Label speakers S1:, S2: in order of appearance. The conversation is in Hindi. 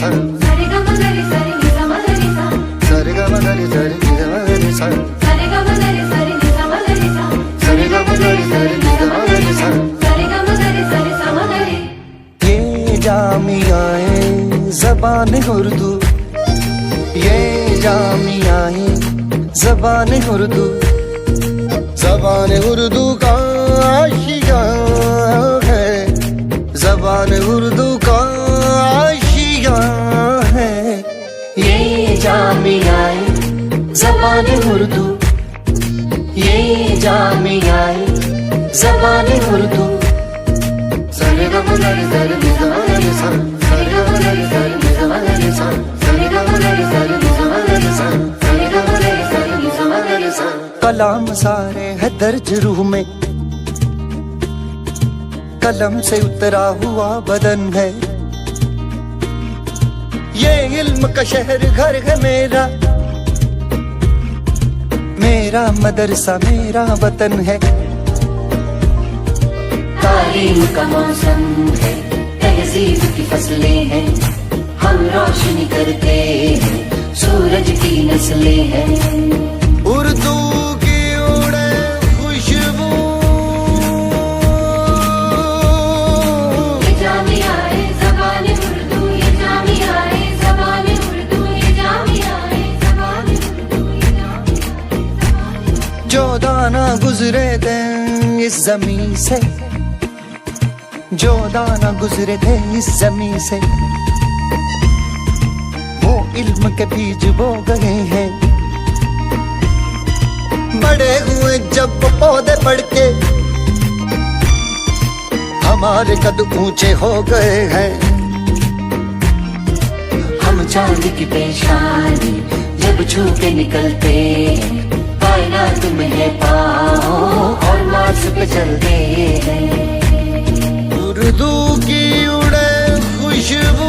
S1: सा सरे ग म गरे सरे नि सा म गरे सा सरे ग म गरे सरे नि सा म गरे सा सरे ग म गरे सरे नि सा म गरे सा सरे ग म गरे सरे नि सा म गरे सा सरे ग म गरे सरे सा म गरे। ये जामियाए ज़बान उर्दू, ये जामियाए ज़बान उर्दू, ज़बान उर्दू का आशिया है, ज़बान उर्दू का आशिया है। ये जामियाए ज़बान उर्दू, ये जामियाए ज़बान उर्दू। सरे ग म गरे सरे नि सा म गरे सा सरे ग म गरे सरे नि सा म गरे सा सरे ग म गरे सरे नि सा म गरे सा सरे ग म गरे सरे नि सा म गरे सा। कलाम सारे है दर्ज रूह में, कलम से उतरा हुआ बदन है। ये इल्म का शहर घर है मेरा, मेरा मदरसा मेरा वतन है। तालीम का मौसम है, तहजीब की फसलें हैं, हम रोशनी करते हैं, सूरज की नस्लें हैं। उर्दू की उड़े खुशबू, ये जामियाए ज़बान उर्दू, ये जामियाए ज़बान उर्दू, ये जामियाए ज़बान उर्दू, ये जामियाए। जो दाना गुजरे दिन इस ज़मीं से, जो दाना गुजरे थे इस ज़मीं से, वो इल्म के बीज बो गए हैं। बड़े हुए जब पौधे बढ़ के, हमारे कद ऊंचे हो गए हैं। हम चांद की पेशानी जब छू के निकलते, कायनात में है पाँव और मार्स पे चलते हैं। उर्दू की उड़े खुशबू,